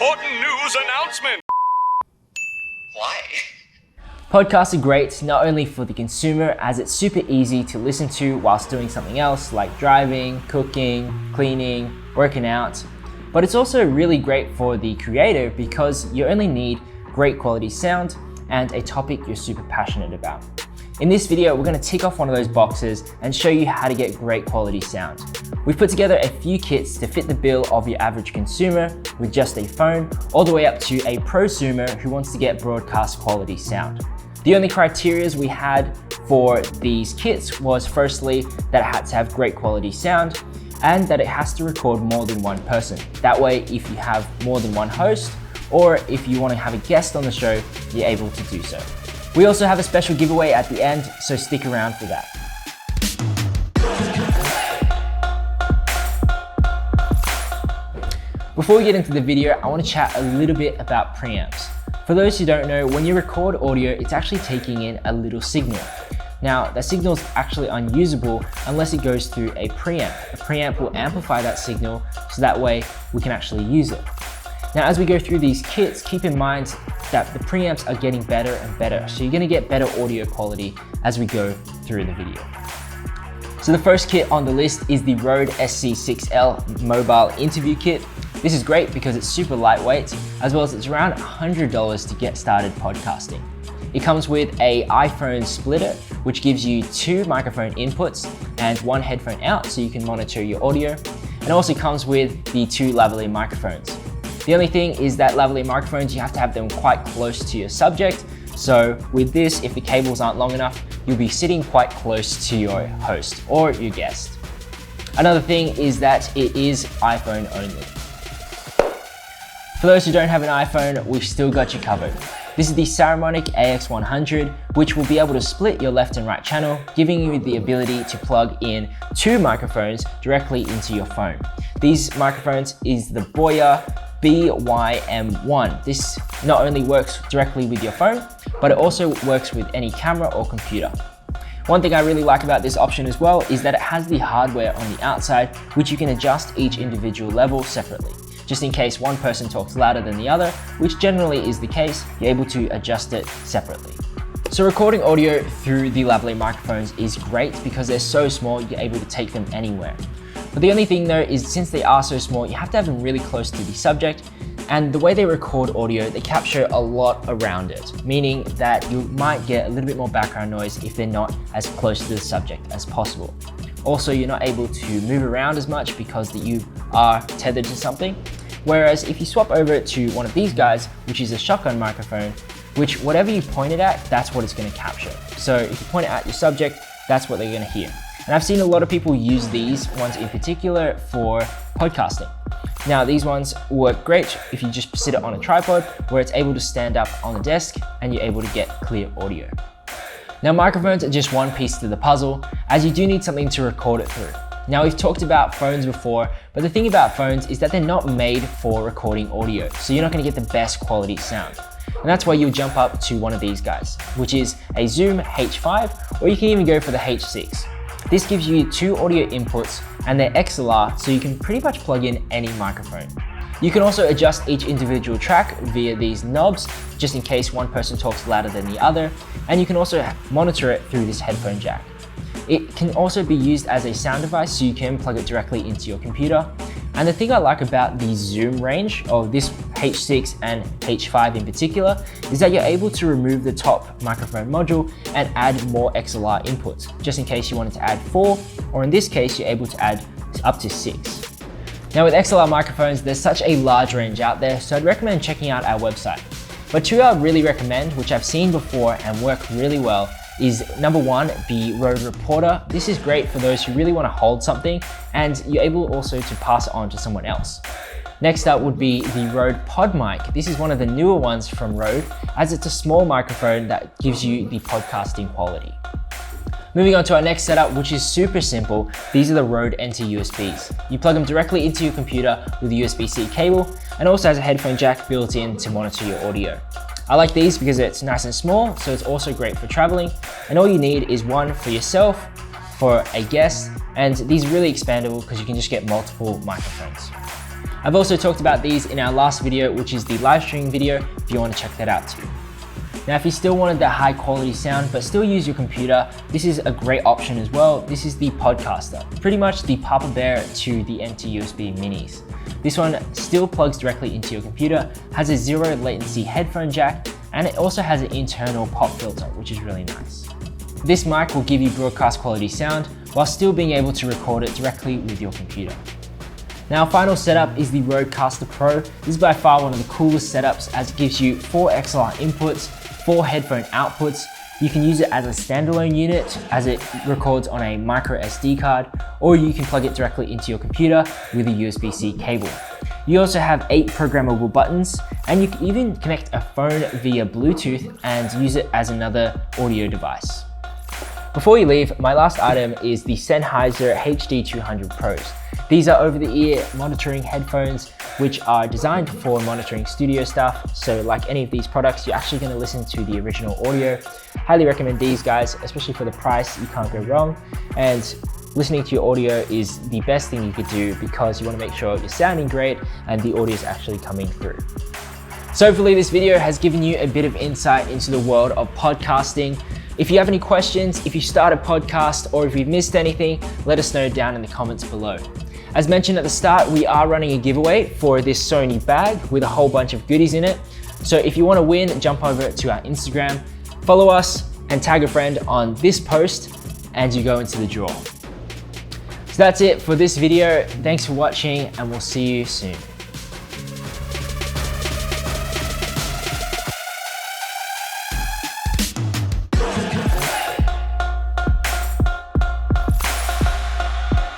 important news announcement. Why? Podcasts are great not only for the consumer, as it's super easy to listen to whilst doing something else like driving, cooking, cleaning, working out, but it's also really great for the creator because you only need great quality sound and a topic you're super passionate about. In this video, we're going to tick off one of those boxes and show you how to get great quality sound. We've put together a few kits to fit the bill of your average consumer with just a phone, all the way up to a prosumer who wants to get broadcast quality sound. The only criteria we had for these kits was firstly that it had to have great quality sound and that it has to record more than one person. That way, if you have more than one host or if you want to have a guest on the show, you're able to do so. We also have a special giveaway at the end, so stick around for that. Before we get into the video, I want to chat a little bit about preamps. For those who don't know, when you record audio, it's actually taking in a little signal. Now, that signal is actually unusable unless it goes through a preamp. A preamp will amplify that signal so that way we can actually use it. Now, as we go through these kits, keep in mind that the preamps are getting better and better. So you're gonna get better audio quality as we go through the video. So the first kit on the list is the Rode SC6L mobile interview kit. This is great because it's super lightweight, as well as it's around $100 to get started podcasting. It comes with an iPhone splitter, which gives you 2 microphone inputs and 1 headphone out so you can monitor your audio. And it also comes with the 2 lavalier microphones. The only thing is that lavalier microphones, you have to have them quite close to your subject. So with this, if the cables aren't long enough, you'll be sitting quite close to your host or your guest. Another thing is that it is iPhone only. For those who don't have an iPhone, we've still got you covered. This is the Saramonic AX100, which will be able to split your left and right channel, giving you the ability to plug in 2 microphones directly into your phone. These microphones is the Boya BYM1. This not only works directly with your phone, but it also works with any camera or computer. One thing I really like about this option as well is that it has the hardware on the outside, which you can adjust each individual level separately. Just in case one person talks louder than the other, which generally is the case, you're able to adjust it separately. So recording audio through the lavalier microphones is great because they're so small, you're able to take them anywhere. But the only thing though is since they are so small, you have to have them really close to the subject, and the way they record audio, they capture a lot around it, meaning that you might get a little bit more background noise if they're not as close to the subject as possible. Also, you're not able to move around as much because you are tethered to something. Whereas if you swap over to one of these guys, which is a shotgun microphone, which whatever you point it at, that's what it's going to capture. So if you point it at your subject, that's what they're going to hear. And I've seen a lot of people use these ones in particular for podcasting. Now, these ones work great if you just sit it on a tripod where it's able to stand up on the desk and you're able to get clear audio. Now, microphones are just one piece to the puzzle, as you do need something to record it through. Now, we've talked about phones before, but the thing about phones is that they're not made for recording audio, so you're not going to get the best quality sound. And that's why you'll jump up to one of these guys, which is a Zoom H5, or you can even go for the H6. This gives you 2 audio inputs and they're XLR, so you can pretty much plug in any microphone. You can also adjust each individual track via these knobs, just in case one person talks louder than the other, and you can also monitor it through this headphone jack. It can also be used as a sound device, so you can plug it directly into your computer. And the thing I like about the zoom range of this H6 and H5 in particular is that you're able to remove the top microphone module and add more XLR inputs, just in case you wanted to add 4, or in this case, you're able to add up to 6. Now with XLR microphones, there's such a large range out there, so I'd recommend checking out our website. But 2 I'd really recommend, which I've seen before and work really well, is number 1, the Rode Reporter. This is great for those who really want to hold something and you're able also to pass it on to someone else. Next up would be the Rode Pod Mic. This is one of the newer ones from Rode, as it's a small microphone that gives you the podcasting quality. Moving on to our next setup, which is super simple. These are the Rode Enter USBs. You plug them directly into your computer with a USB-C cable, and also has a headphone jack built in to monitor your audio. I like these because it's nice and small, so it's also great for traveling, and all you need is one for yourself, for a guest, and these are really expandable because you can just get multiple microphones. I've also talked about these in our last video, which is the live streaming video, if you want to check that out too. Now, if you still wanted that high quality sound, but still use your computer, this is a great option as well. This is the RodeCaster, pretty much the Papa Bear to the empty USB minis. This one still plugs directly into your computer, has a zero latency headphone jack, and it also has an internal pop filter, which is really nice. This mic will give you broadcast quality sound while still being able to record it directly with your computer. Now, final setup is the RodeCaster Pro. This is by far one of the coolest setups as it gives you 4 XLR inputs, 4 headphone outputs. You can use it as a standalone unit as it records on a micro SD card, or you can plug it directly into your computer with a USB-C cable. You also have 8 programmable buttons, and you can even connect a phone via Bluetooth and use it as another audio device. Before you leave, my last item is the Sennheiser HD200 Pros. These are over-the-ear monitoring headphones, which are designed for monitoring studio stuff. So like any of these products, you're actually going to listen to the original audio. Highly recommend these guys, especially for the price, you can't go wrong. And listening to your audio is the best thing you could do because you want to make sure you're sounding great and the audio is actually coming through. So hopefully this video has given you a bit of insight into the world of podcasting. If you have any questions, if you start a podcast, or if you've missed anything, let us know down in the comments below. As mentioned at the start, we are running a giveaway for this Sony bag with a whole bunch of goodies in it. So if you want to win, jump over to our Instagram, follow us, and tag a friend on this post, and you go into the draw. So that's it for this video. Thanks for watching, and we'll see you soon.